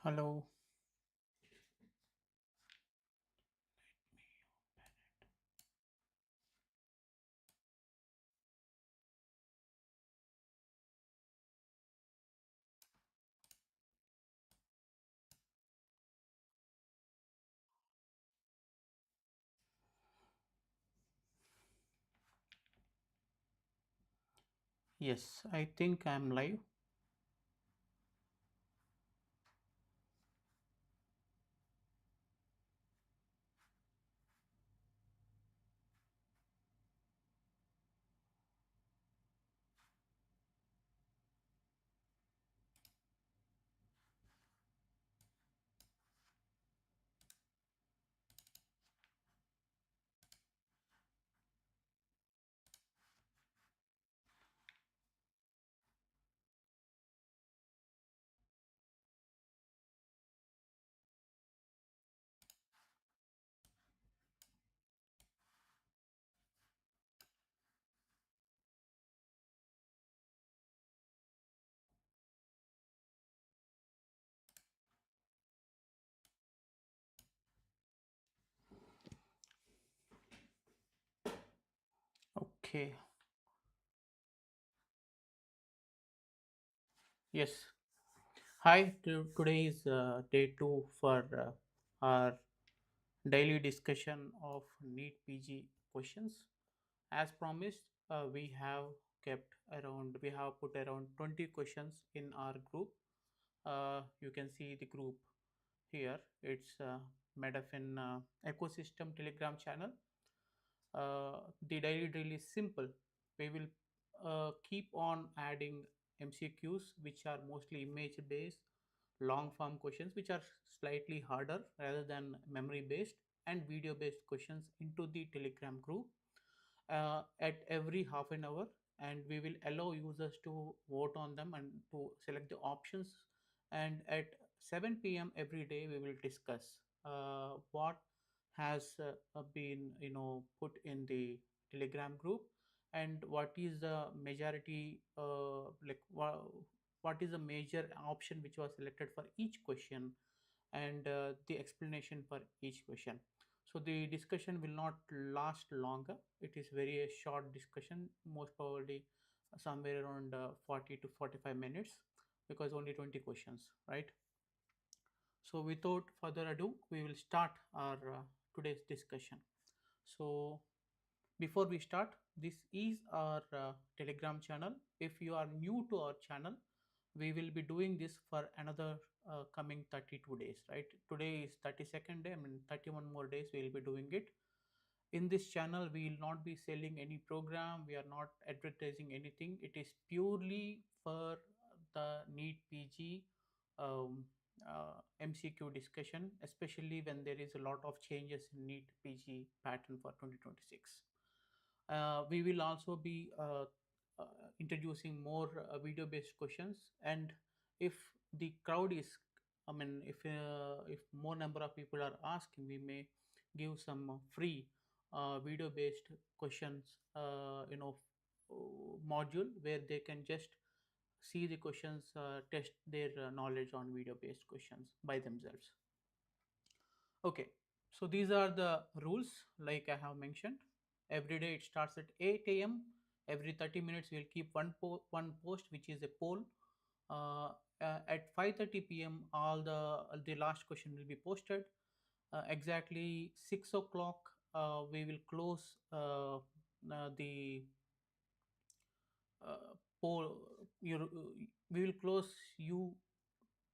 Hello. Yes, I think I'm live. Okay. Yes. Hi. Today is day two for our daily discussion of NEET PG questions. As promised, we have put around 20 questions in our group. You can see the group here. It's Medaffin ecosystem Telegram channel. The daily drill is simple. We will keep on adding MCQs, which are mostly image based, long form questions, which are slightly harder rather than memory based, and video based questions into the Telegram group at every half an hour. And we will allow users to vote on them and to select the options. And at 7 p.m. every day, we will discuss what has been put in the Telegram group, and what is the majority what is the major option which was selected for each question, and the explanation for each question. So the discussion will not last longer. It is very a short discussion, most probably somewhere around 40 to 45 minutes, because only 20 questions, right? So without further ado, we will start our today's discussion. So before we start, this is our Telegram channel. If you are new to our channel, we will be doing this for another coming 32 days, right? Today is 32nd day. I mean, 31 more days we will be doing it. In this channel, we will not be selling any program. We are not advertising anything. It is purely for the NEET PG um, MCQ discussion, especially when there is a lot of changes in NEET PG pattern for 2026. We will also be uh, introducing more video-based questions, and if the crowd is, I mean, if more number of people are asking, we may give some free video-based questions, module where they can just see the questions, test their knowledge on video-based questions by themselves. Okay, so these are the rules like I have mentioned. Every day it starts at 8 a.m. Every 30 minutes we'll keep one post which is a poll. Uh, at 5:30 p.m. all the last question will be posted. Exactly 6 o'clock we will close the poll. We will close you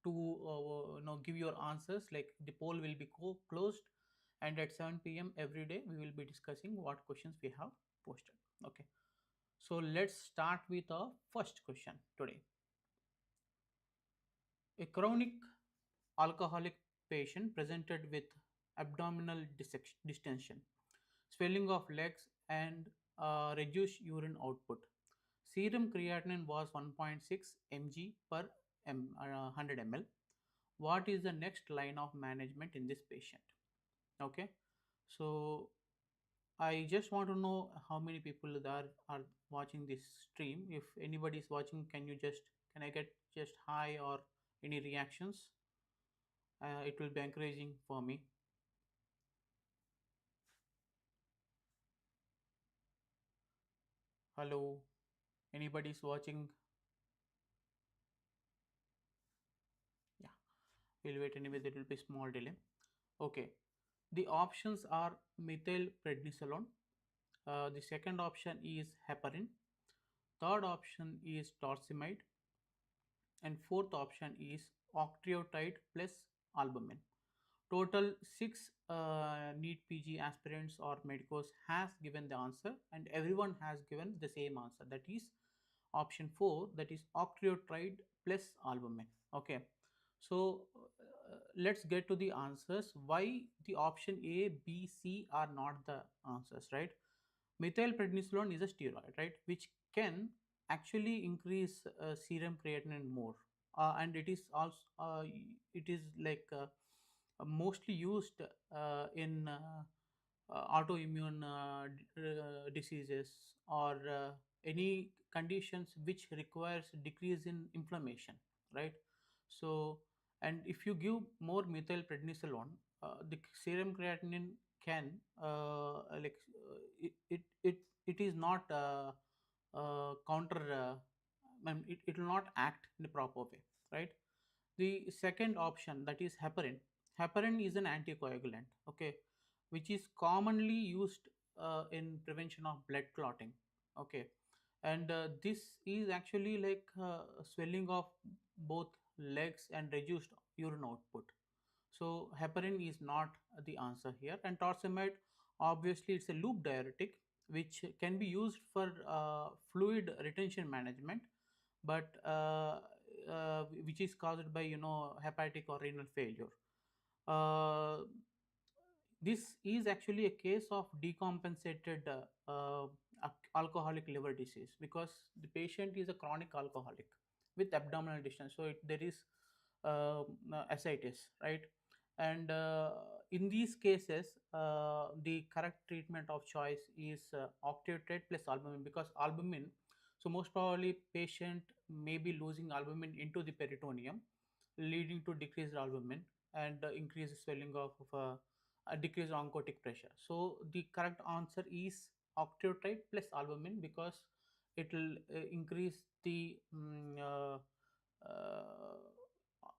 to give your answers, like the poll will be closed, and at 7 p.m. every day we will be discussing what questions we have posted. Okay, so let's start with our first question today. A chronic alcoholic patient presented with abdominal distension, swelling of legs, and reduced urine output. Serum creatinine was 1.6 mg per 100 ml. What is the next line of management in this patient? Okay, so I just want to know how many people are watching this stream. If anybody is watching, can I get just hi or any reactions? It will be encouraging for me. Hello, anybody's watching? Yeah, we'll wait anyway. There will be small delay. Okay, the options are methylprednisolone. The second option is heparin. Third option is torsemide, and fourth option is octreotide plus albumin. Total six NEET PG aspirants or medicos has given the answer, and everyone has given the same answer. That is option 4, that is octreotide plus albumin. Okay, so let's get to the answers. Why the option A, B, C are not the answers, right? Methylprednisolone is a steroid, right, which can actually increase serum creatinine more, and it is also it is like mostly used in autoimmune diseases or any conditions which requires decrease in inflammation, right? So, and if you give more methylprednisolone, the serum creatinine can it is not counter it will not act in a proper way, right? The second option, that is heparin. Heparin is an anticoagulant, okay, which is commonly used in prevention of blood clotting, okay, and this is actually like swelling of both legs and reduced urine output. So heparin is not the answer here. And torsemide, obviously, it's a loop diuretic which can be used for fluid retention management, but which is caused by hepatic or renal failure. Uh, this is actually a case of decompensated alcoholic liver disease, because the patient is a chronic alcoholic with abdominal distension. So there is ascites, right? And in these cases, the correct treatment of choice is octreotide plus albumin, because albumin, so most probably patient may be losing albumin into the peritoneum, leading to decreased albumin and increased swelling of decreased oncotic pressure. So the correct answer is octreotide plus albumin, because it will increase the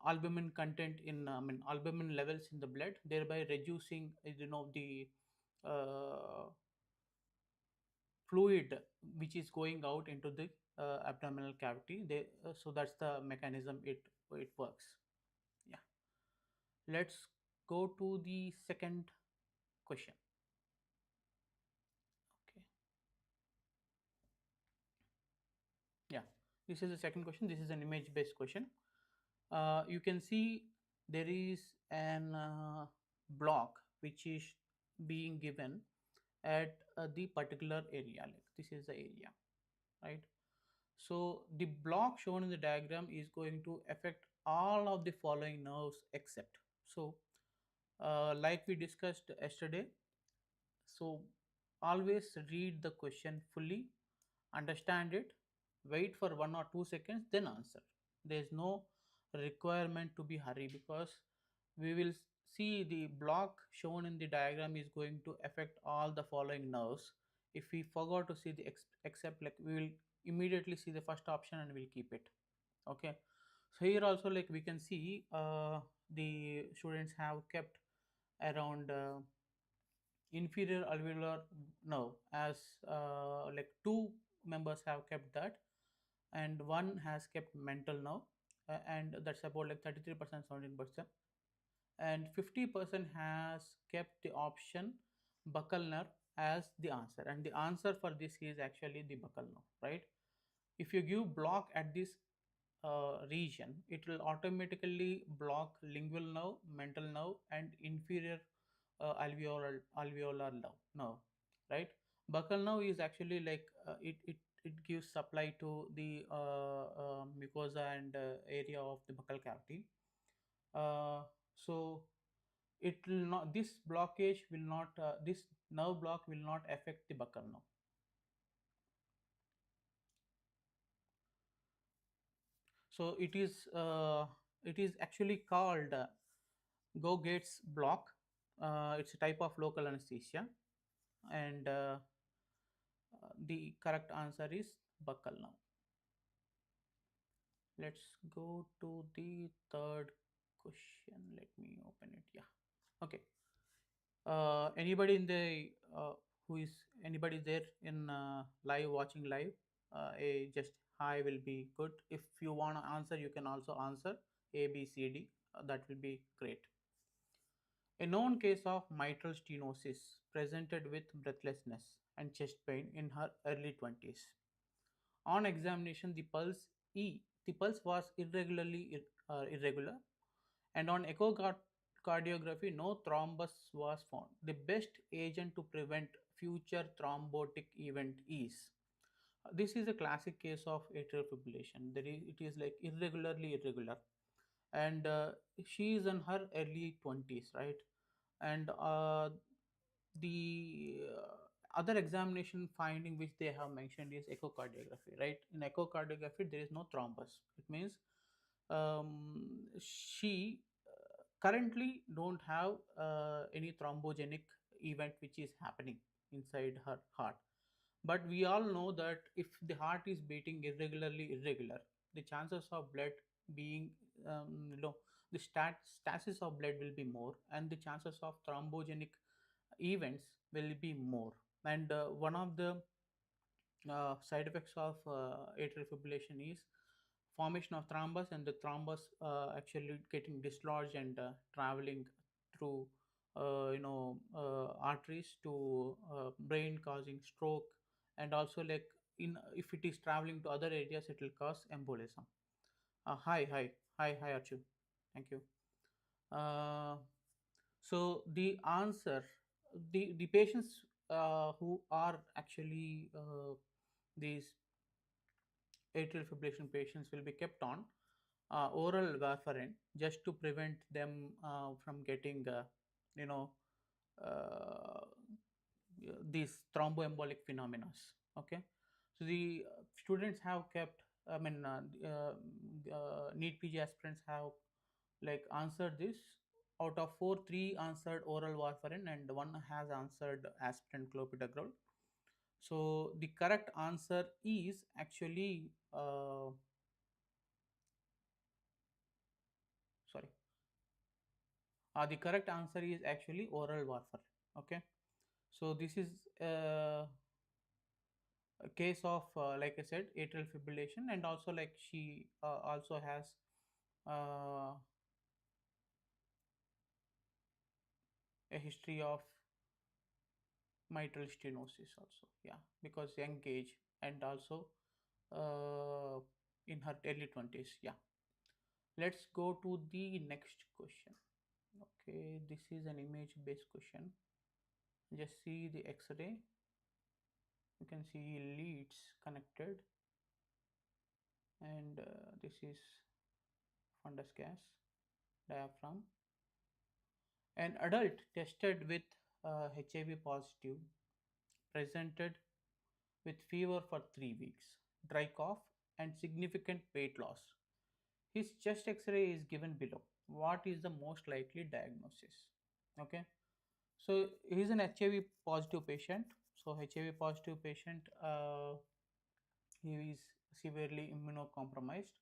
albumin content in albumin levels in the blood, thereby reducing the uh, fluid which is going out into the abdominal cavity. So that's the mechanism it works. Yeah, let's go to the second question. Okay, yeah, this is the second question. This is an image based question. You can see there is an block which is being given at the particular area, like this is the area, right? So the block shown in the diagram is going to affect all of the following nerves except. So like we discussed yesterday, so always read the question fully, understand it, wait for 1 or 2 seconds, then answer. There is no requirement to be hurry, because we will see the block shown in the diagram is going to affect all the following nerves. If we forgot to see the except, like we will immediately see the first option and we'll keep it. Okay. So here also, like we can see, the students have kept around inferior alveolar nerve as like two members have kept that, and one has kept mental nerve, and that's about like 33%, 17%, and 50% has kept the option buccal nerve as the answer, and the answer for this is actually the buccal nerve, right? If you give block at this region, it will automatically block lingual nerve, mental nerve, and inferior alveolar nerve, right? Buccal nerve is actually like it gives supply to the mucosa and area of the buccal cavity. So it will not, this blockage will not, this nerve block will not affect the buccal nerve. So it is actually called Go Gates block. It's a type of local anesthesia, and the correct answer is buckle. Now let's go to the third question. Let me open it. Yeah. Okay. Anybody in the who is anybody there in live watching live? A just hi will be good. If you want to answer, you can also answer A, B, C, D. That will be great. A known case of mitral stenosis presented with breathlessness and chest pain in her early 20s. On examination, the pulse was irregular, and on echocardiography, no thrombus was found. The best agent to prevent future thrombotic event is. This is a classic case of atrial fibrillation. It is like irregular, and she is in her early 20s, right? And the other examination finding which they have mentioned is echocardiography, right? In echocardiography there is no thrombus. It means she currently don't have any thrombogenic event which is happening inside her heart. But we all know that if the heart is beating irregular, the chances of blood being you know the stasis of blood will be more, and the chances of thrombogenic events will be more. And one of the side effects of atrial fibrillation is formation of thrombus, and the thrombus actually getting dislodged and traveling through arteries to brain, causing stroke. And also, like, in if it is traveling to other areas, it will cause embolism. Hi Archu, thank you. uh, so the answer, the patients who are actually these atrial fibrillation patients will be kept on oral warfarin just to prevent them from getting you know uh, these thromboembolic phenomena. Okay, so the students have kept, I mean, NEET PG aspirants have like answered this. Out of four, three answered oral warfarin and one has answered aspirin clopidogrel. So the correct answer is actually sorry. The correct answer is actually oral warfarin. Okay, so this is a case of like I said, atrial fibrillation, and also like she also has uh, a history of mitral stenosis also. Yeah, because young age, and also uh, in her early 20s. Yeah, let's go to the next question. Okay, this is an image based question. Just see the x-ray. You can see leads connected, and this is fundus gas, diaphragm. An adult tested with HIV positive presented with fever for 3 weeks, dry cough, and significant weight loss. His chest x-ray is given below. What is the most likely diagnosis? Okay, so he is an HIV positive patient. So HIV positive patient, he is severely immunocompromised.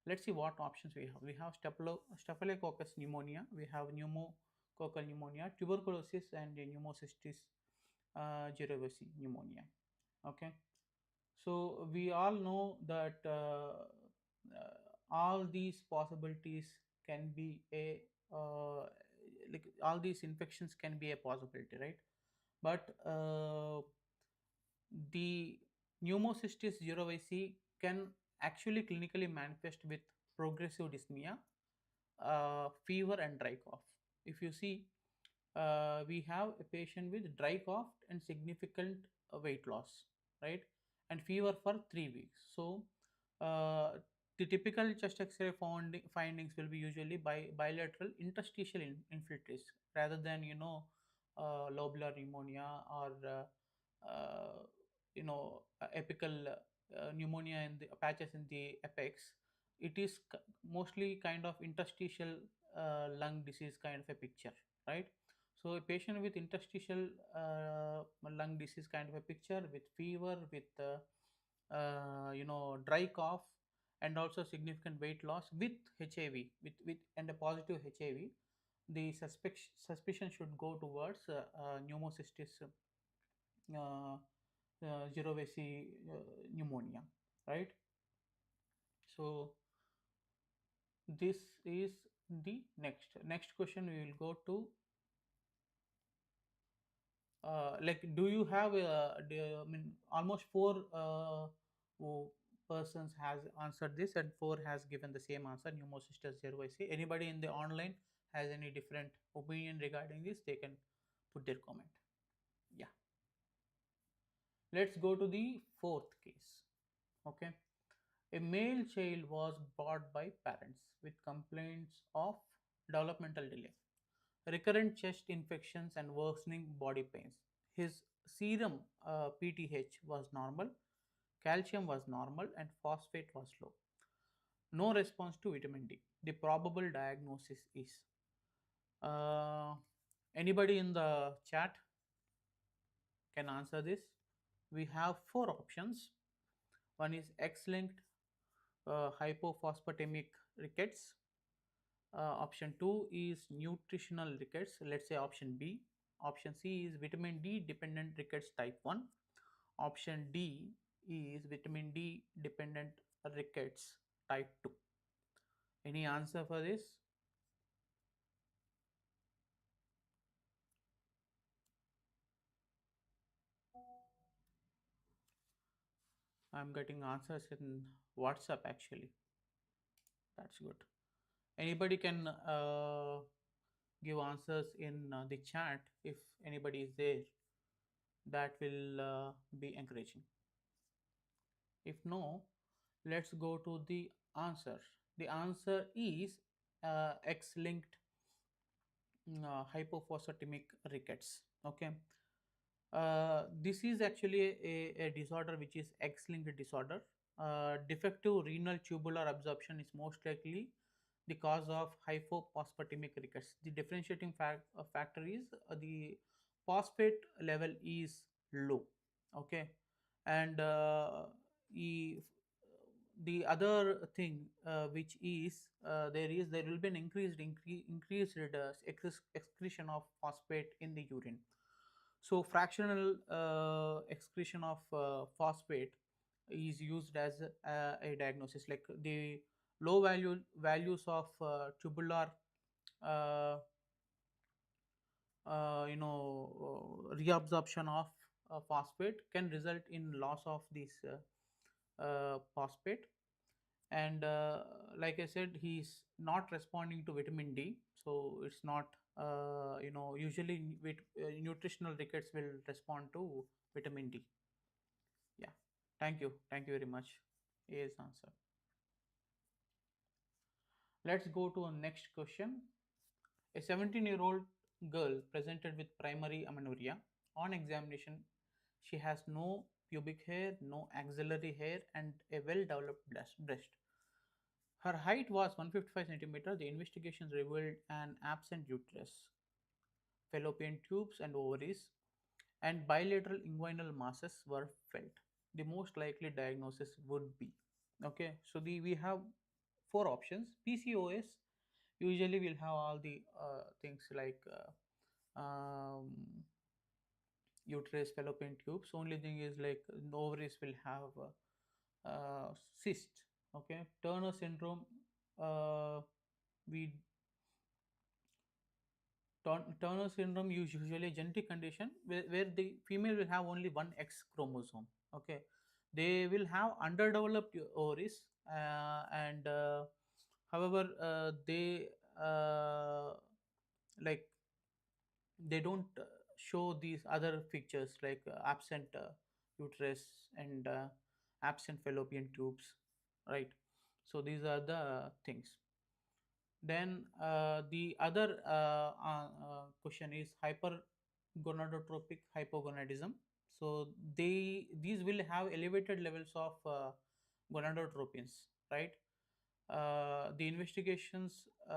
Let's see what options we have. We have Staphylococcus pneumonia, we have pneumococcal pneumonia, tuberculosis, and pneumocystis jirovecii pneumonia. Okay, so we all know that all these possibilities can be a like all these infections can be a possibility, right? But the pneumocystis jirovecii can actually clinically manifest with progressive dyspnea, fever, and dry cough. If you see, we have a patient with dry cough and significant weight loss, right? And fever for 3 weeks. So, uh, the typical chest X-ray findings will be usually bilateral interstitial infiltrates rather than lobular pneumonia or apical pneumonia in the patches in the apex. It is mostly kind of interstitial lung disease kind of a picture, right? So a patient with interstitial lung disease kind of a picture with fever, with dry cough, and also significant weight loss with HIV, with and a positive HIV, the suspicion should go towards pneumocystis Girovesi pneumonia, right? So this is the next question. We will go to like, do you have I mean, almost four persons has answered this, and four has given the same answer, pneumocystis cerevisiae. Anybody in the online has any different opinion regarding this, they can put their comment. Yeah, let's go to the fourth case. Okay, a male child was brought by parents with complaints of developmental delay, recurrent chest infections, and worsening body pains. His serum PTH was normal, calcium was normal, and phosphate was low. No response to vitamin D. The probable diagnosis is. Uh, Anybody in the chat can answer this? We have four options. One is X-linked hypophosphatemic rickets. Option 2 is nutritional rickets. Let's say option B. Option C is vitamin D dependent rickets type 1. Option D is vitamin D dependent rickets type 2. Any answer for this? I'm getting answers in WhatsApp actually. That's good. Anybody can give answers in the chat if anybody is there. That will be encouraging. If no, let's go to the answer. The answer is X-linked hypophosphatemic rickets. Okay, this is actually a disorder which is X-linked disorder. Defective renal tubular absorption is most likely the cause of hypophosphatemic rickets. The differentiating factor is the phosphate level is low. Okay, and the other thing which is there will be an increased excretion of phosphate in the urine. So fractional excretion of phosphate is used as a diagnosis, like the low values of tubular uh, reabsorption of phosphate can result in loss of this phosphate. And like I said, he's not responding to vitamin D, so it's not usually with nutritional rickets will respond to vitamin D. Yeah, thank you very much. Yes, answer. Let's go to our next question. A 17-year-old girl presented with primary amenorrhea. On examination, she has no pubic hair, no axillary hair, and a well-developed breast. Her height was 155 centimeter. The investigations revealed an absent uterus, fallopian tubes, and ovaries, and bilateral inguinal masses were felt. The most likely diagnosis would be, okay. So we have four options. PCOS usually will have all the things like uterus, fallopian tubes. Only thing is like ovaries will have cyst. Okay, Turner syndrome. Uh, we Turner syndrome is usually a genetic condition where the female will have only one X chromosome. Okay, they will have underdeveloped ovaries, and however, they like they don't show these other features like absent uterus and absent fallopian tubes, right? So these are the things. Then the other question is hypergonadotropic hypogonadism. So these will have elevated levels of gonadotropins, right? The investigations, wait,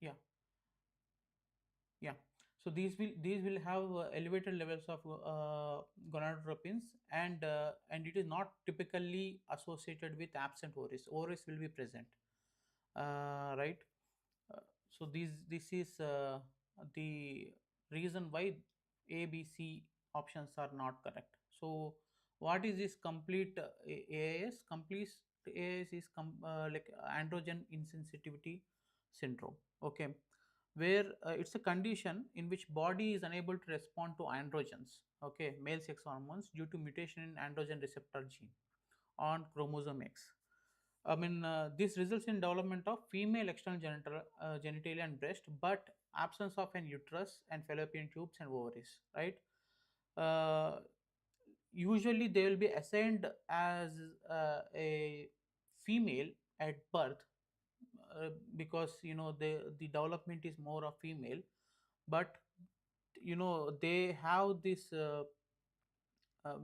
yeah, yeah. So these will have elevated levels of gonadotropins, and it is not typically associated with absent ovaries. Ovaries will be present, right? Uh, so this is the reason why A, B, C options are not correct. So what is this complete AIS? Complete AIS is like androgen insensitivity syndrome. Okay, where it's a condition in which body is unable to respond to androgens, okay, male sex hormones, due to mutation in androgen receptor gene on chromosome X. I mean, this results in development of female external genitalia and breast, but absence of an uterus and fallopian tubes and ovaries, right? Uh, Usually, they will be assigned as a female at birth, because the development is more of female, but they have this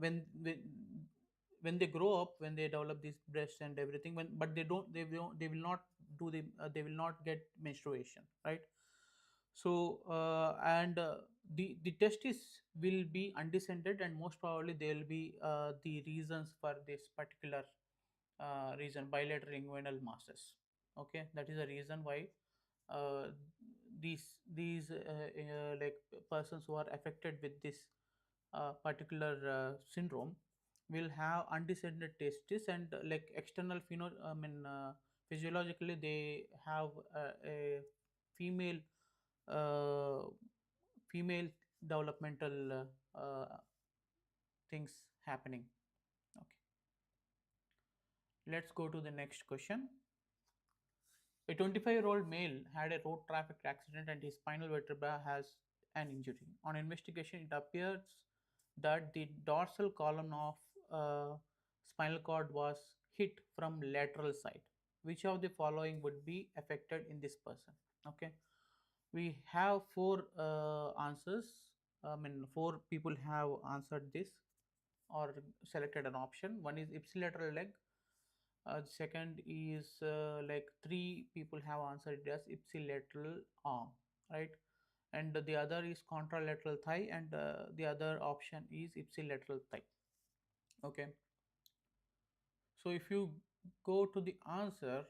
when they grow up, when they develop these breasts and everything, but they will not they will not get menstruation, right? So and the testis will be undescended, and most probably there will be the reasons for this particular reason, bilateral inguinal masses. Okay, that is the reason why uh, these like persons who are affected with this particular syndrome will have undescended testes, and like external I mean, physiologically they have a female uh, female developmental things happening. Okay, let's go to the next question. A 25-year-old male had a road traffic accident and his spinal vertebra has an injury. On investigation, it appears that the dorsal column of spinal cord was hit from lateral side. Which of the following would be affected in this person? Okay, we have four answers. I mean, four people have answered this or selected an option. One is ipsilateral leg, the second is like three people have answered it as ipsilateral arm, right? And the other is contralateral thigh, and the other option is ipsilateral thigh. Okay. So if you go to the answer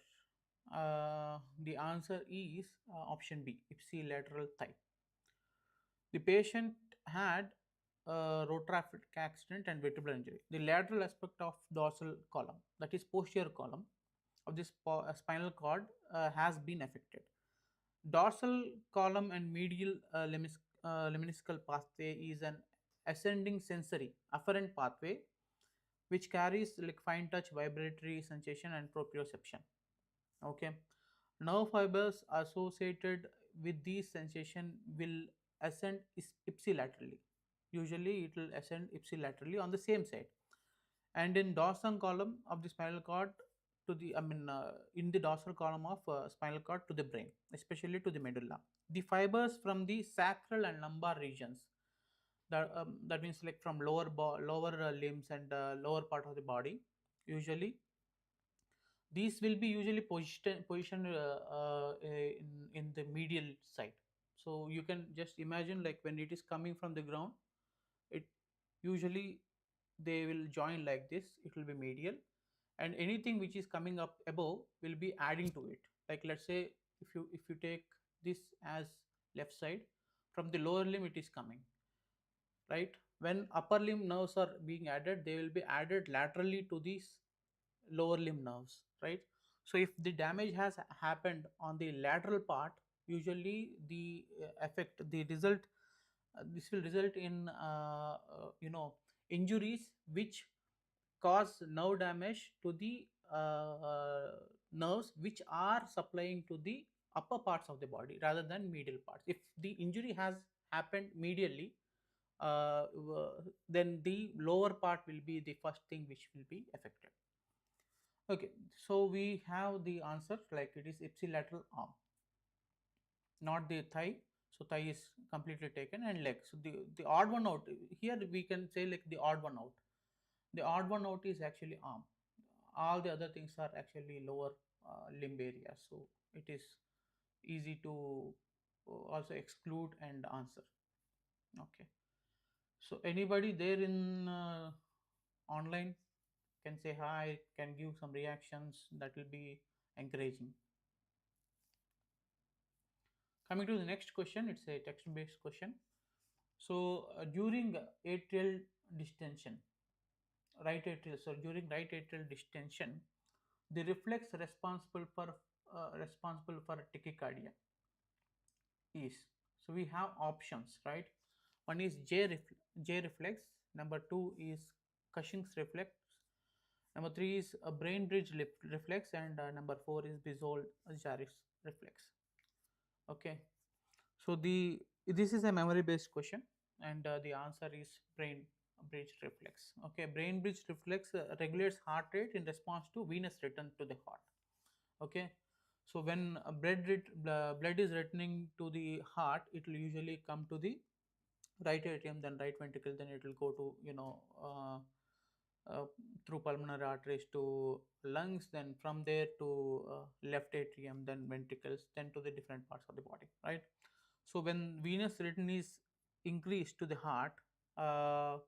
is option B, ipsilateral thigh. The patient had a road traffic accident and vertebral injury. The lateral aspect of dorsal column, that is posterior column of this spinal cord, has been affected. Dorsal column and medial lemniscal pathway is an ascending sensory afferent pathway which carries like fine touch, vibratory sensation, and proprioception. Okay, nerve fibers associated with these sensation will ascend ipsilaterally. Usually, it will ascend ipsilaterally on the same side, and in dorsal column of the spinal cord to the in the dorsal column of spinal cord to the brain, especially to the medulla. The fibers from the sacral and lumbar regions, that means like from lower limbs and lower part of the body, usually these will be usually positioned in the medial side. So you can just imagine, like when it is coming from the ground, it usually they will join like this, it will be medial, and anything which is coming up above will be adding to it. Like let's say, if you take this as left side, from the lower limb it is coming, right? When upper limb nerves are being added, they will be added laterally to these lower limb nerves, right? So if the damage has happened on the lateral part, usually the effect the result this will result in injuries which cause nerve damage to the nerves which are supplying to the upper parts of the body rather than medial parts. If the injury has happened medially, then the lower part will be the first thing which will be affected. Okay, so we have the answer, like it is ipsilateral arm, not the thigh. So thigh is completely taken, and leg. So the odd one out here, we can say like the odd one out. The odd one out is actually arm. all the other things are actually lower limb area, so it is easy to also exclude and answer. Okay, so anybody there in online can say hi, can give some reactions, that will be encouraging. Coming to the next question, it's a text based question. So during atrial distension, right atrial, so during right atrial distension, the reflex responsible for tachycardia is, so we have options, right? One is J reflex, number two is Cushing's reflex, number three is a brain bridge reflex, and number four is Bizold Jarvis reflex. Okay, so this is a memory based question, and the answer is brain bridge reflex. Okay, brain bridge reflex regulates heart rate in response to venous return to the heart. Okay, so when blood is returning to the heart, it will usually come to the right atrium, then right ventricle, then it will go to uh, through pulmonary arteries to lungs, then from there to left atrium, then ventricles, then to the different parts of the body, right? So when venous return is increased to the heart, uh,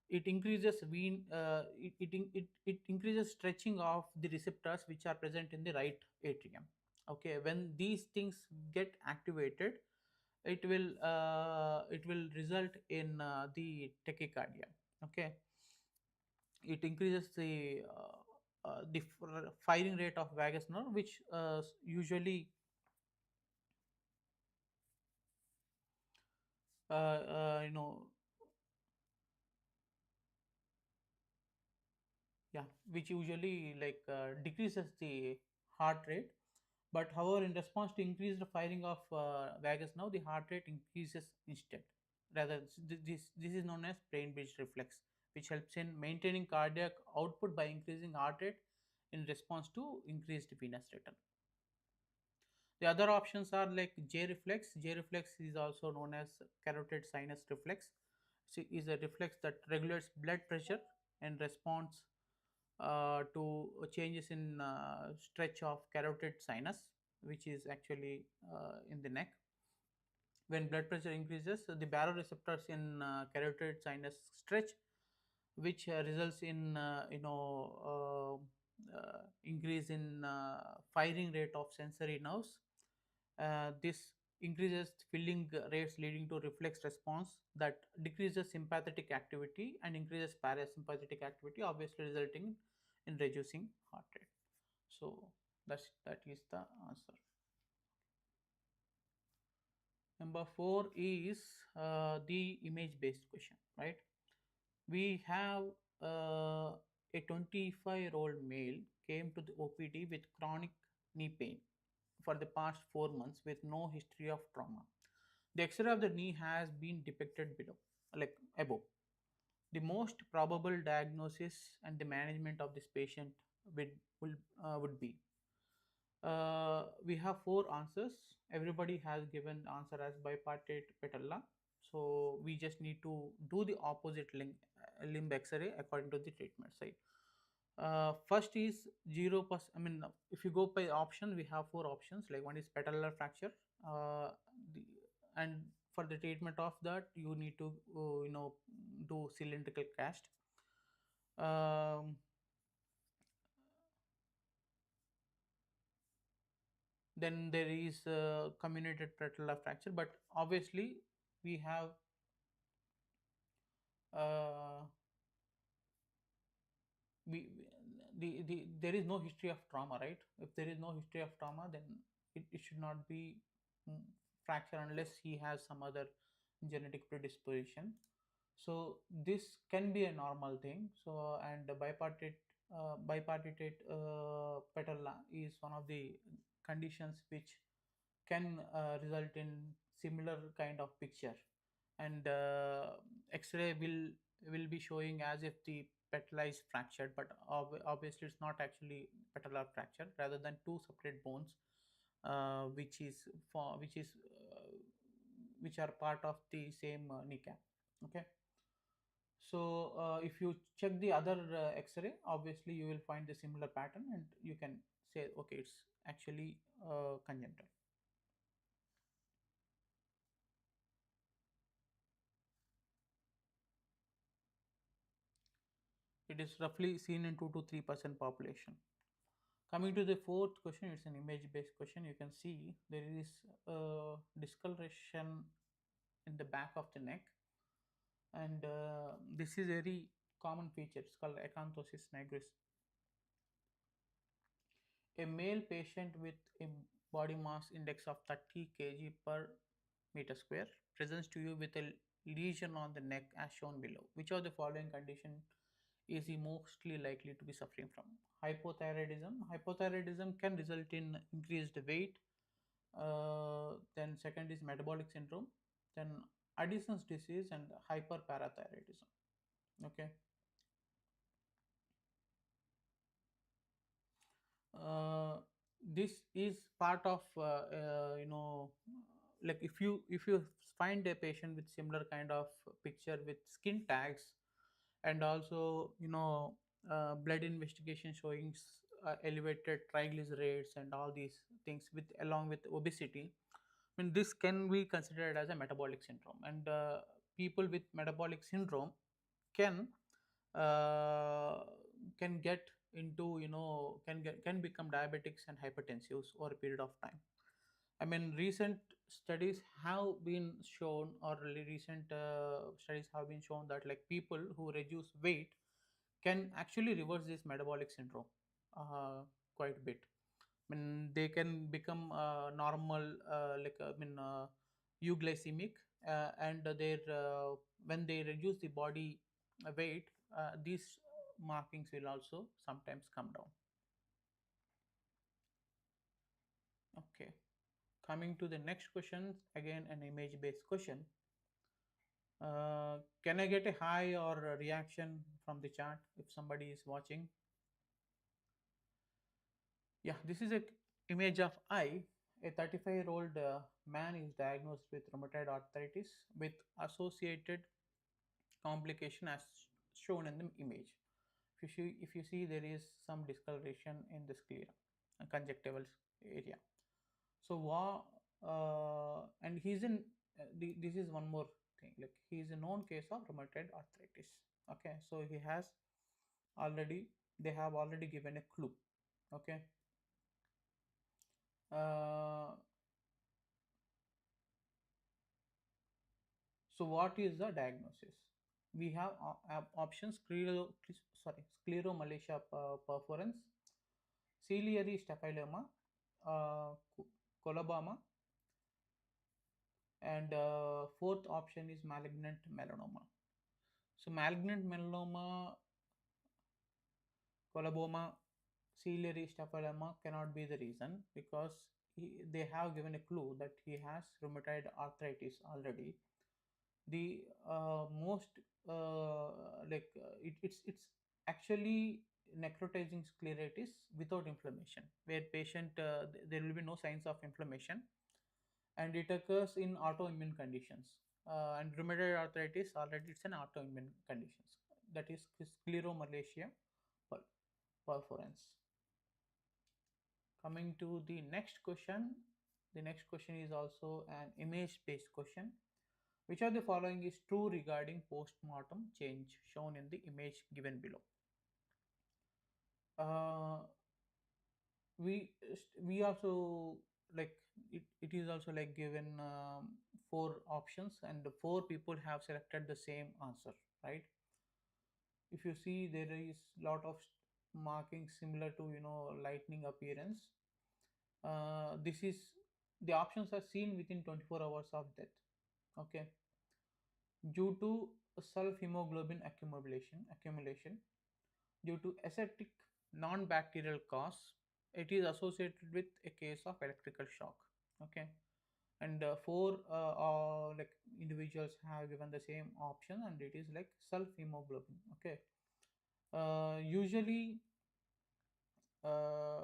it increases it increases stretching of the receptors which are present in the right atrium. Okay, when these things get activated, it will result in the tachycardia. Okay, it increases the firing rate of vagus nerve, which usually you know yeah, which usually like decreases the heart rate. But however, in response to increased firing of vagus nerve, the heart rate increases instead. Rather, this is known as brain bridge reflex, which helps in maintaining cardiac output by increasing heart rate in response to increased venous return. The other options are like J reflex. J reflex is also known as carotid sinus reflex. It is a reflex that regulates blood pressure and responds to changes in stretch of carotid sinus, which is actually in the neck. When blood pressure increases, the baroreceptors in carotid sinus stretch, which results in increase in firing rate of sensory nerves. This increases filling rates, leading to reflex response that decreases sympathetic activity and increases parasympathetic activity, obviously resulting in reducing heart rate. So that is the answer. Number four is the image based question, right? We have uh, a 25-year-old male came to the OPD with chronic knee pain for the past 4 months with no history of trauma. The X-ray of the knee has been depicted below, like above. The most probable diagnosis and the management of this patient would, would be. We have four answers. Everybody has given answer as bipartite patella. So we just need to do the opposite limb X-ray according to the treatment site. First is 0%. I mean, if you go by option, we have four options. Like one is patellar fracture, the, and for the treatment of that, you need to do cylindrical cast. Um, then there is comminuted patellar fracture, but obviously we have uh, we there is no history of trauma, right? If there is no history of trauma, then it should not be mm, fracture unless he has some other genetic predisposition. So this can be a normal thing. So and the bipartite patella is one of the conditions which can result in similar kind of picture, and X-ray will be showing as if the patella is fractured, but obviously it's not actually patellar fracture, rather than two separate bones, which is for which are part of the same kneecap. Okay, So if you check the other X-ray, obviously you will find the similar pattern, and you can say, okay, it's actually congenital. It is roughly seen in 2 to 3% population. Coming to the fourth question, it's an image-based question. You can see there is discoloration in the back of the neck, and this is a very common feature. It's called acanthosis nigrus. A male patient with a body mass index of 30 kg per meter square presents to you with a lesion on the neck as shown below. Which of the following condition is he mostly likely to be suffering from? Hypothyroidism. Hypothyroidism can result in increased weight. Then second is metabolic syndrome. Then Addison's disease and hyperparathyroidism. Okay. uh, this is part of like if you find a patient with similar kind of picture with skin tags, and also blood investigation showing elevated triglycerides and all these things with along with obesity, I mean this can be considered as a metabolic syndrome, and people with metabolic syndrome can uh, can get into can become diabetics and hypertensives over a period of time. I mean recent studies have been shown, or recent studies have been shown that like people who reduce weight can actually reverse this metabolic syndrome quite a bit. I mean, they can become normal, euglycemic, and their when they reduce the body weight, these markings will also sometimes come down. Okay, coming to the next question, again an image-based question. Can I get a hi or a reaction from the chat if somebody is watching? Yeah, this is a image of eye. A 35-year-old man is diagnosed with rheumatoid arthritis with associated complication as shown in the image. If you see there is some discoloration in the sclera, conjunctival area. So and he's in this is one more thing, like he is a known case of rheumatoid arthritis. Okay, so he has already they have already given a clue. Okay. uh, So what is the diagnosis? We have options: scleromalacia perforans, ciliary staphyloма, coloboma, and fourth option is malignant melanoma. So malignant melanoma, coloboma, ciliary staphyloma cannot be the reason, because they have given a clue that he has rheumatoid arthritis already. The most it's actually necrotizing scleritis without inflammation, where patient there will be no signs of inflammation, and it occurs in autoimmune conditions. And rheumatoid arthritis already it's an autoimmune conditions, that is scleromalacia per- perforans. Coming to the next question, the next question is also an image based question. Which of the following is true regarding post-mortem change shown in the image given below? Uh, we also like it is also like given four options, and the four people have selected the same answer, right? If you see there is lot of markings similar to lightning appearance. This is the options are seen within 24 hours of death. Okay, due to self hemoglobin accumulation, due to aseptic non-bacterial cause, it is associated with a case of electrical shock. Okay, and four like individuals have given the same option, and it is like self hemoglobin. Okay, usually uh,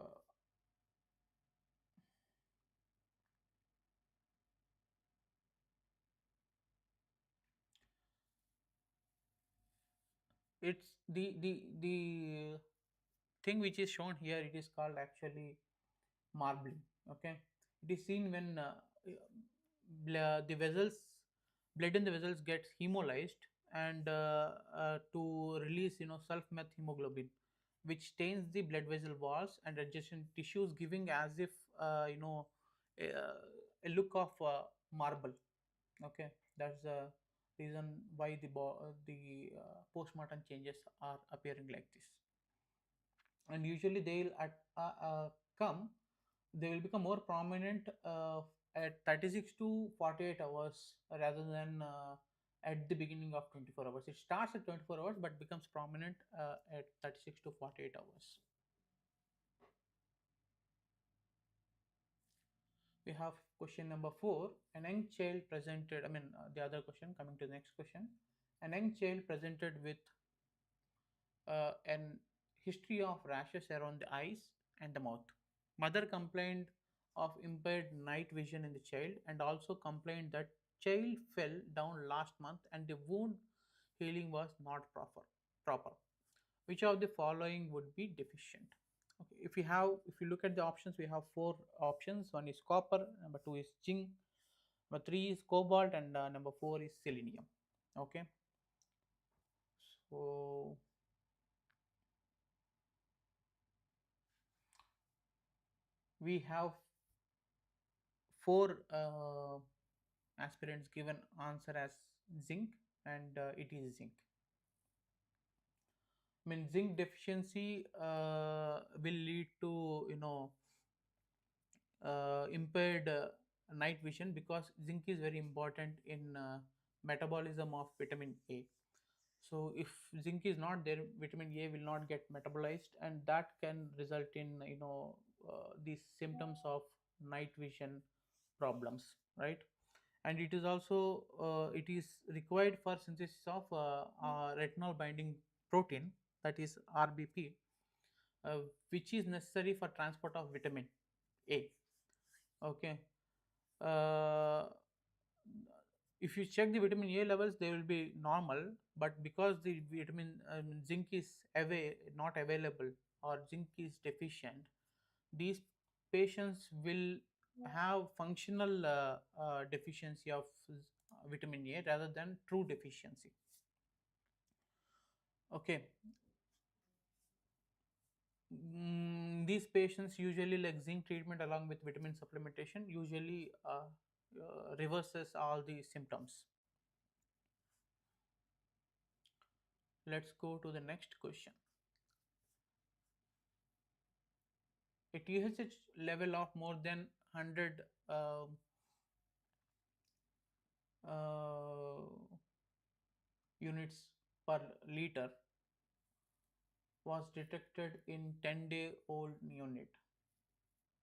it's the thing which is shown here, it is called actually marbling. Okay, it is seen when the vessels, blood in the vessels gets hemolyzed, and to release self meth hemoglobin, which stains the blood vessel walls and adjacent tissues, giving as if a, a look of marble. Okay, that's the reason why the postmortem changes are appearing like this. And usually they'll come they will become more prominent at 36 to 48 hours rather than at the beginning of 24 hours. It starts at 24 hours but becomes prominent at 36 to 48 hours. We have question number 4. An young child presented, the other question, coming to the next question. An young child presented with an history of rashes around the eyes and the mouth. Mother complained of impaired night vision in the child and also complained that child fell down last month and the wound healing was not proper. Which of the following would be deficient? Okay, if you look at the options, we have four options. One is copper, number two is zinc, number three is cobalt, and number four is selenium. Okay, so we have four aspirants given answer as zinc, and it is zinc. Zinc deficiency will lead to impaired night vision, because zinc is very important in metabolism of vitamin A. So if zinc is not there, vitamin A will not get metabolized, and that can result in these symptoms of night vision problems, right? And it is also it is required for synthesis of retinol binding protein, that is RBP, uh, which is necessary for transport of vitamin A. Okay. uh, if you check the vitamin A levels, they will be normal, but because the vitamin zinc is not available, or zinc is deficient, these patients will have functional deficiency of vitamin A rather than true deficiency. Okay. These patients usually, like, zinc treatment along with vitamin supplementation usually reverses all these symptoms. Let's go to the next question. A TSH level of more than 100 uh, units per liter was detected in 10-day-old unit.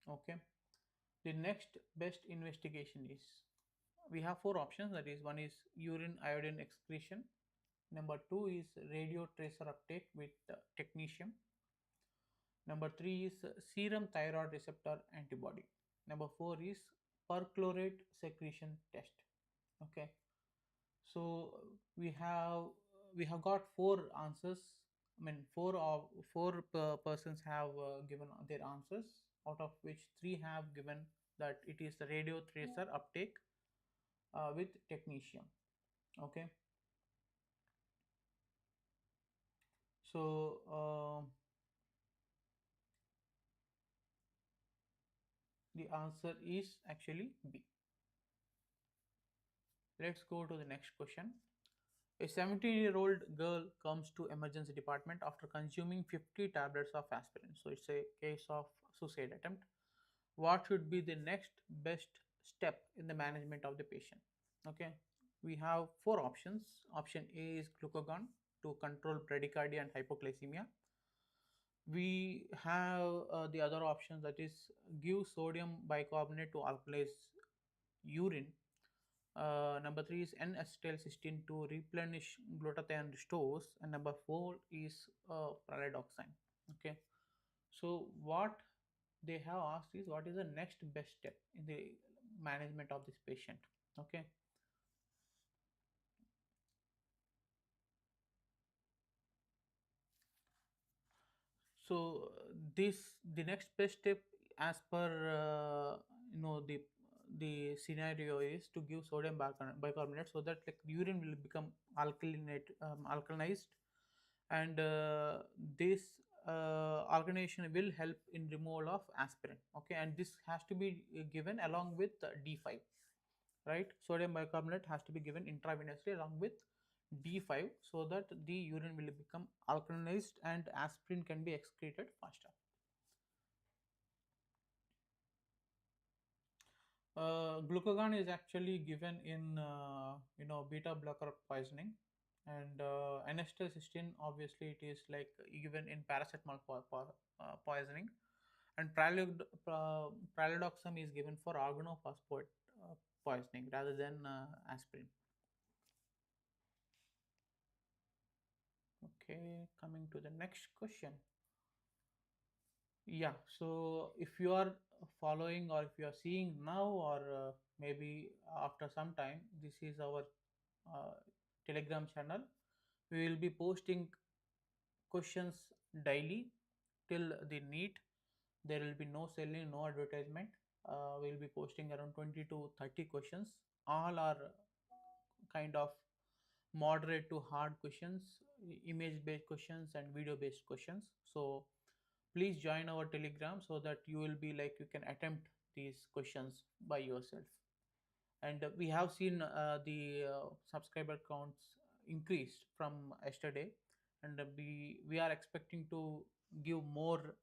Okay. The next best investigation is, we have four options, that is, one is urine iodine excretion, number two is radio tracer uptake with technetium, number three is serum thyroid receptor antibody, number four is perchlorate secretion test. Okay, so we have we have got four answers. Persons have given their answers, out of which three have given that it is the radio tracer uptake with technetium. Okay, so the answer is actually B. Let's go to the next question. A 17-year-old girl comes to emergency department after consuming 50 tablets of aspirin. So it's a case of suicide attempt. What should be the next best step in the management of the patient? Okay, we have four options. Option A is glucagon to control bradycardia and hypoglycemia. We have the other options, that is give sodium bicarbonate to alkalize urine. Number three is N-acetylcysteine to replenish glutathione stores, and number four is pralidoxime. Okay, so what they have asked is, what is the next best step in the management of this patient? Okay, So this the next best step as per you know the scenario is to give sodium bicarbonate so that like urine will become alkalinized, and this alkalination will help in removal of aspirin. Okay, and this has to be given along with D5, right? Sodium bicarbonate has to be given intravenously along with D5 so that the urine will become alkalinized and aspirin can be excreted faster. Glucagon is actually given in beta blocker poisoning, and N-acetylcysteine obviously it is like given in paracetamol poisoning, and pralidoxime is given for organophosphate poisoning rather than aspirin. Okay, coming to the next question. Yeah, so if you are following or if you are seeing now or maybe after some time, this is our uh, Telegram channel. We will be posting questions daily till the NEET. There will be no selling, no advertisement. We will be posting around 20 to 30 questions. All are kind of moderate to hard questions, image based questions, and video based questions. So please join our Telegram so that you will be like you can attempt these questions by yourself. And we have seen the subscriber counts increased from yesterday, and we are expecting to give more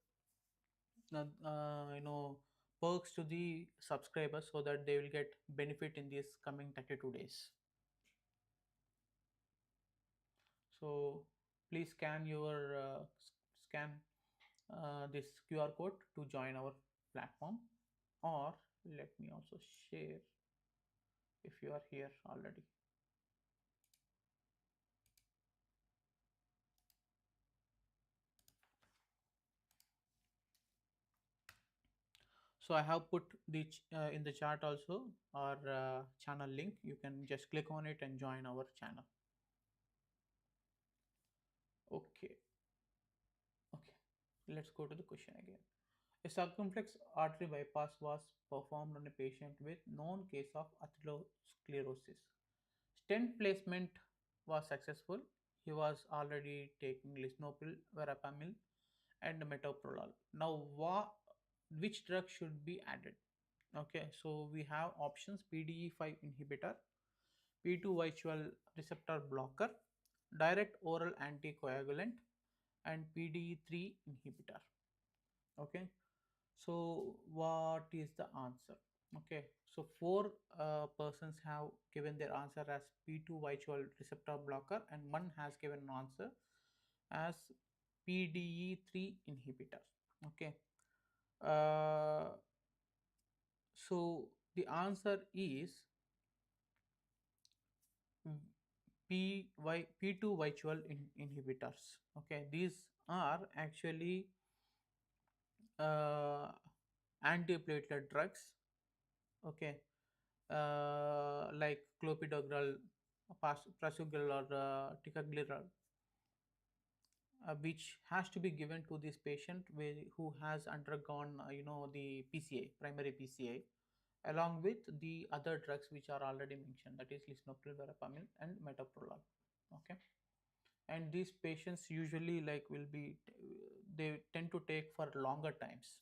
you know perks to the subscribers so that they will get benefit in these coming 32 days. So please scan this QR code to join our platform, or let me also share if you are here already. So I have put the in the chart also our channel link. You can just click on it and join our channel. Okay, okay. Let's go to the question again. A circumflex artery bypass was performed on a patient with known case of atherosclerosis. Stent placement was successful. He was already taking lisinopril, verapamil, and metoprolol. Now, which drug should be added? Okay, so we have options: PDE5 inhibitor, P2Y12 receptor blocker, direct oral anticoagulant, and PDE3 inhibitor. Okay, so what is the answer? Okay, so four persons have given their answer as P2Y12 receptor blocker, and one has given an answer as PDE3 inhibitor. Okay, uh, so the answer is P2Y12 inhibitors. Okay, these are actually uh, antiplatelet drugs. Okay, like clopidogrel, prasugrel, or ticagrelor, which has to be given to this patient who has undergone, the PCA, primary PCA, along with the other drugs which are already mentioned, that is lisinopril, verapamil, and metoprolol. Okay, and these patients usually like will be they tend to take for longer times.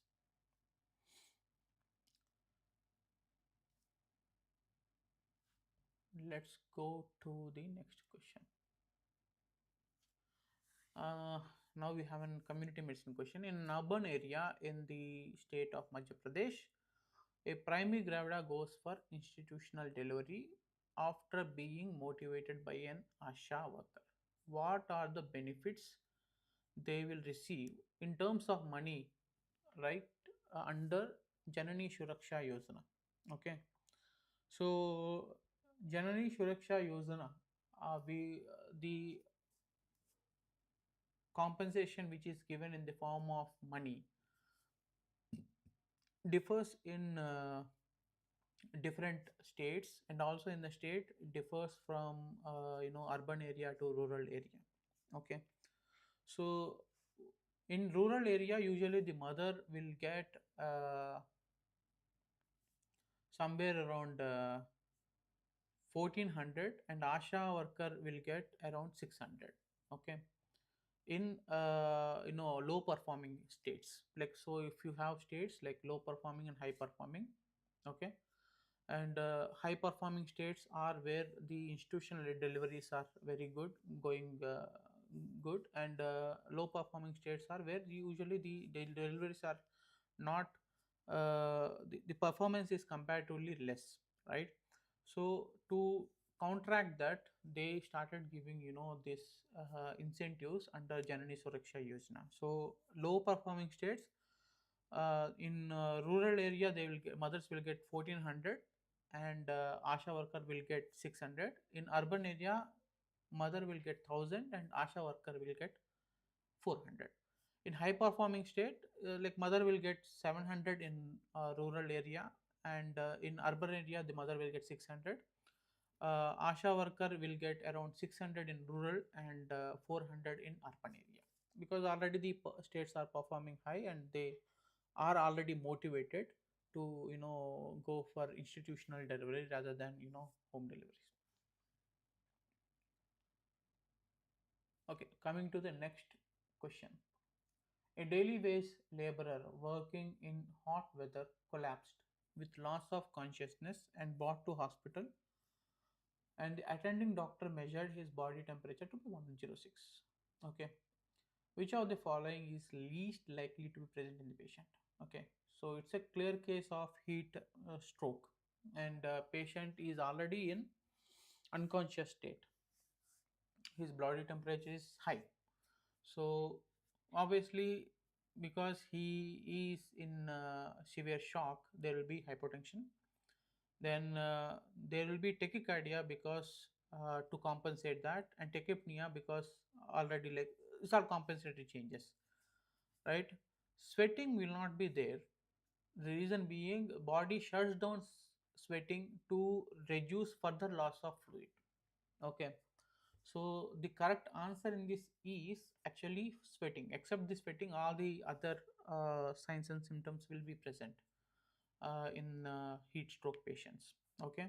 Let's go to the next question. Uh, Now we have a community medicine question. In an urban area in the state of Madhya Pradesh, a primary gravida goes for institutional delivery after being motivated by an ASHA worker. What are the benefits they will receive in terms of money, right, under Janani Suraksha Yojana? Okay, so Janani Suraksha Yojana, the compensation which is given in the form of money differs in different states, and also in the state differs from urban area to rural area. Okay, so In rural area, usually the mother will get somewhere around 1400, and asha worker will get around 600. Okay. In low performing states, like, so if you have states like low performing and high performing, okay, and high performing states are where the institutional deliveries are very good, going good, and low performing states are where usually the deliveries are not the performance is comparatively less, right? So to counteract that, they started giving this incentives under Janani Suraksha Yojana. So low performing states, in rural area, they will get, mothers will get 1400, and asha worker will get 600. In urban area, mother will get 1000 and asha worker will get 400. In high performing state, like mother will get 700 in rural area, and in urban area the mother will get 600. Asha worker will get around 600 in rural and 400 in urban area, because already the states are performing high and they are already motivated to go for institutional delivery rather than home deliveries. Okay, coming to the next question. A daily wage laborer working in hot weather collapsed with loss of consciousness and brought to hospital, and the attending doctor measured his body temperature to be 106. Okay, which of the following is least likely to be present in the patient? Okay, so it's a clear case of heat stroke, and patient is already in unconscious state. His body temperature is high, so obviously, because he is in severe shock, there will be hypotension. Then there will be tachycardia, because to compensate that, and tachypnea, because already, like, it's all compensatory changes, right? Sweating will not be there. The reason being, body shuts down sweating to reduce further loss of fluid. Okay, so the correct answer in this is actually sweating. Except the sweating, all the other signs and symptoms will be present in heat stroke patients. Okay,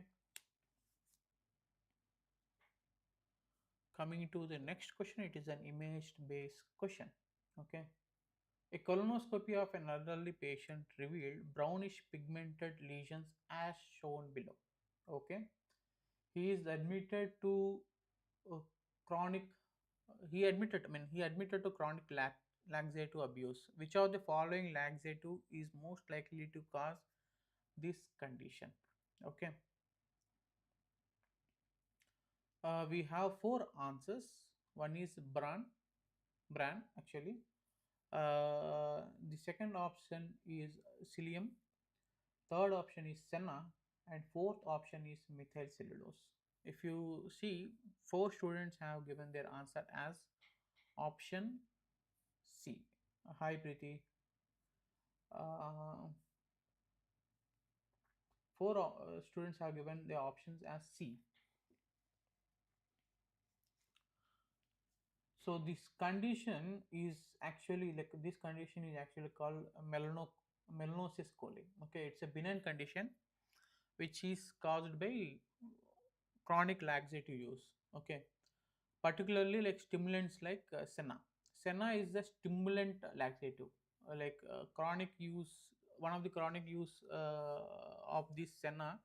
coming to the next question, it is an image based question. Okay, a colonoscopy of an elderly patient revealed brownish pigmented lesions as shown below. Okay, he is admitted to uh, chronic. He admitted to chronic laxative abuse. Which of the following laxative is most likely to cause this condition? Okay, we have four answers. One is bran actually. The second option is psyllium. Third option is senna, and fourth option is methyl cellulose. If you see, four students have given their answer as option C. Hi Preeti. Uh, four students have given their options as C. So this condition is actually called melanosis coli. Okay, it's a benign condition which is caused by chronic laxative use. Okay, particularly like stimulants like senna. Senna is the stimulant laxative. Chronic use, one of the chronic use of this senna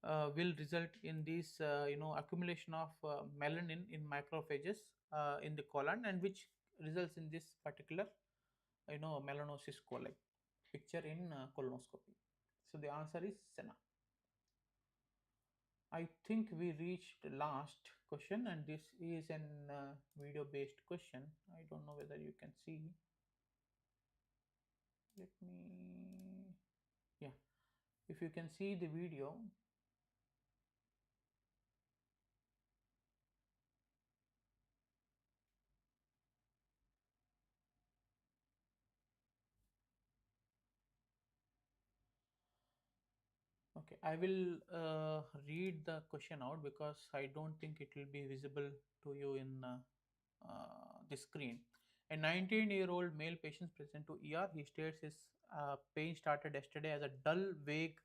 will result in this accumulation of melanin in macrophages in the colon, and which results in this particular melanosis coli picture in colonoscopy. So the answer is senna. I think we reached last question, and this is an video based question. I don't know whether you can see. Let me, yeah, if you can see the video. Okay, I will read the question out because I don't think it will be visible to you in the screen. A 19-year-old male patient present to ER. He states his pain started yesterday as a dull, vague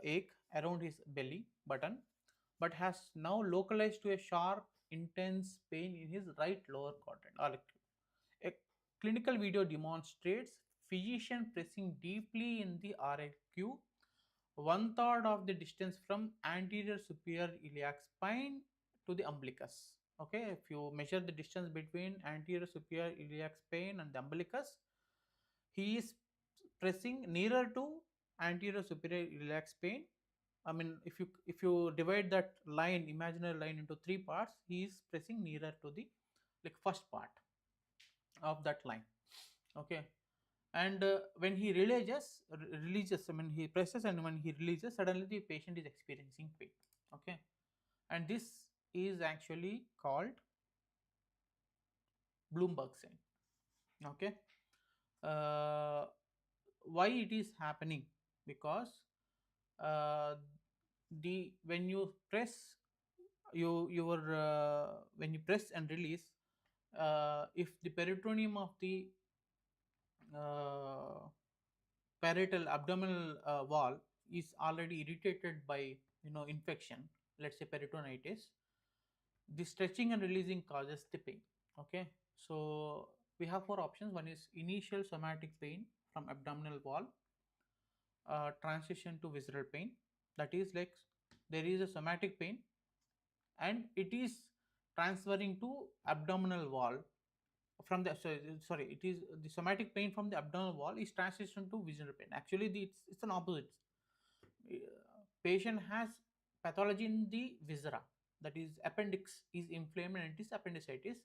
ache around his belly button, but has now localized to a sharp, intense pain in his right lower quadrant. A clinical video demonstrates physician pressing deeply in the RLQ, one third of the distance from anterior superior iliac spine to the umbilicus. Okay, if you measure the distance between anterior superior iliac spine and the umbilicus, he is pressing nearer to anterior superior iliac spine. I mean, if you divide that line, imaginary line, into three parts, he is pressing nearer to the like first part of that line. Okay, and when he releases, I mean, he presses, and when he releases, suddenly the patient is experiencing pain. Okay, and this is actually called Bloomberg sign. Okay, uh, why it is happening? Because uh, the when you press your when you press and release, if the peritoneum of the uh, parietal abdominal wall is already irritated by infection, let's say peritonitis, the stretching and releasing causes the pain. Okay, so we have four options. One is initial somatic pain from abdominal wall, transition to visceral pain. That is like there is a somatic pain and it is transferring to abdominal wall from the sorry, it is the somatic pain from the abdominal wall is transition to visceral pain. Actually it's an opposite. Patient has pathology in the viscera, that is appendix is inflamed and it is appendicitis.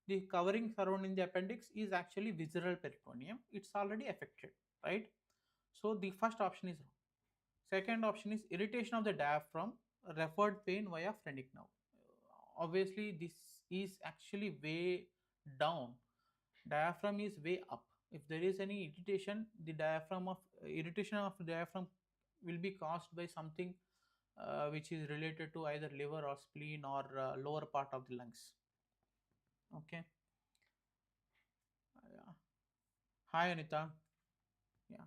The covering surrounding the appendix is actually visceral peritoneum, it's already affected, right? So the first option is wrong. Second option is irritation of the diaphragm, referred pain via phrenic nerve. Obviously this is actually way down, diaphragm is way up. If there is any irritation, the diaphragm of irritation of the diaphragm will be caused by something which is related to either liver or spleen or lower part of the lungs. Okay. Yeah. Hi Anita. Yeah.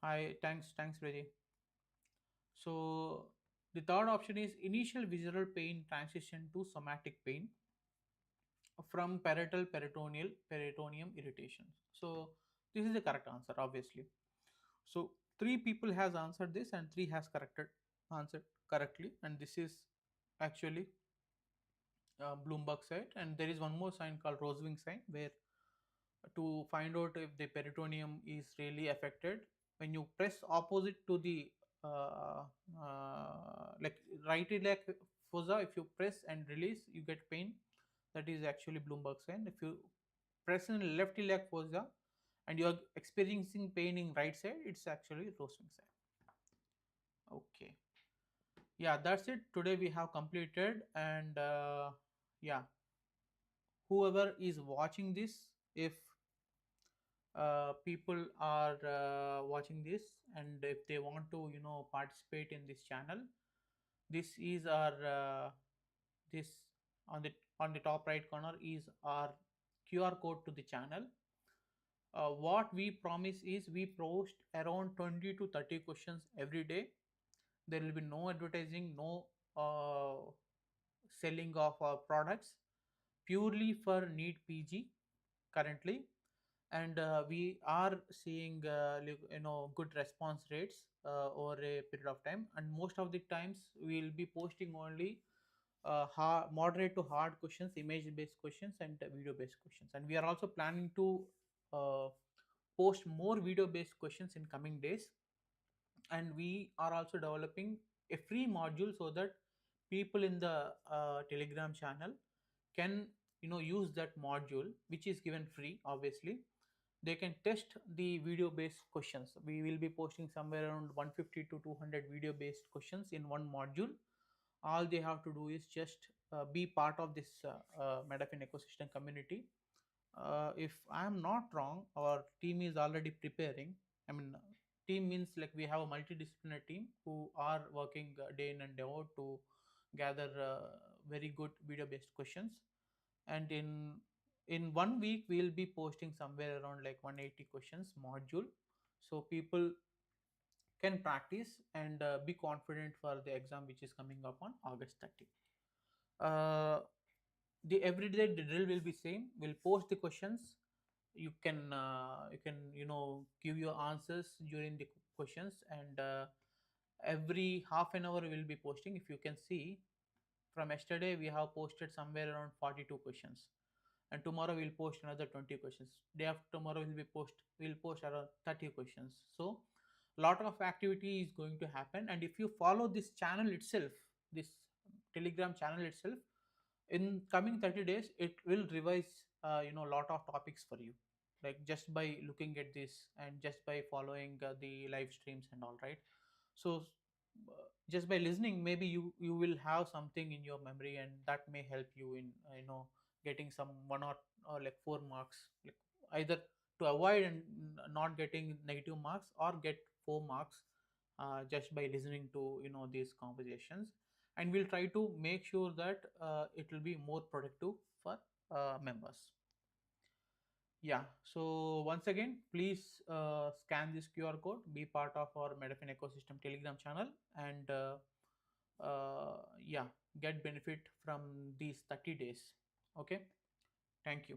Hi. Thanks Freddy. So the third option is initial visceral pain transition to somatic pain from parietal peritoneal peritoneum irritation. So this is the correct answer, obviously. So three people has answered this and three has corrected answered correctly, and this is actually Bloomberg side. And there is one more sign called Rosewing sign, where to find out if the peritoneum is really affected, when you press opposite to the like right iliac fossa, if you press and release, you get pain. That is actually Bloomberg sign. If you press in left iliac fossa and you are experiencing pain in right side, it's actually Rosewing sign. Okay, yeah, that's it. Today we have completed, and yeah, whoever is watching this, if people are watching this and if they want to participate in this channel, this is our this on the top right corner is our QR code to the channel. What we promise is we post around 20 to 30 questions every day. There will be no advertising, no selling of products, purely for NEET PG currently. And we are seeing good response rates over a period of time, and most of the times we will be posting only moderate to hard questions, image based questions, and video based questions. And we are also planning to uh, post more video based questions in coming days. And we are also developing a free module so that people in the Telegram channel can use that module, which is given free. Obviously they can test the video based questions. We will be posting somewhere around 150 to 200 video based questions in one module. All they have to do is just be part of this Medaffin ecosystem community. If I am not wrong, our team is already preparing. I mean, team means like we have a multidisciplinary team who are working day in and day out to gather very good video based questions. And in In 1 week we will be posting somewhere around like 180 questions module, so people can practice and be confident for the exam which is coming up on August 30. uh, the everyday drill will be same. We'll post the questions. You can give your answers during the questions, and every half an hour we'll be posting. If you can see, from yesterday we have posted somewhere around 42 questions, and tomorrow we'll post another 20 questions. Day after tomorrow we'll post around 30 questions. So lot of activity is going to happen, and if you follow this channel itself, this Telegram channel itself, in coming 30 days it will revise lot of topics for you, like just by looking at this and just by following the live streams and all, right? So just by listening, maybe you will have something in your memory, and that may help you in getting some one or like 4 marks, like either to avoid and not getting negative marks, or get 4 marks just by listening to these conversations. And we'll try to make sure that it will be more productive for members. Yeah, so once again, please scan this QR code, be part of our Medaffin ecosystem Telegram channel, and yeah, get benefit from these 30 days. Okay, thank you.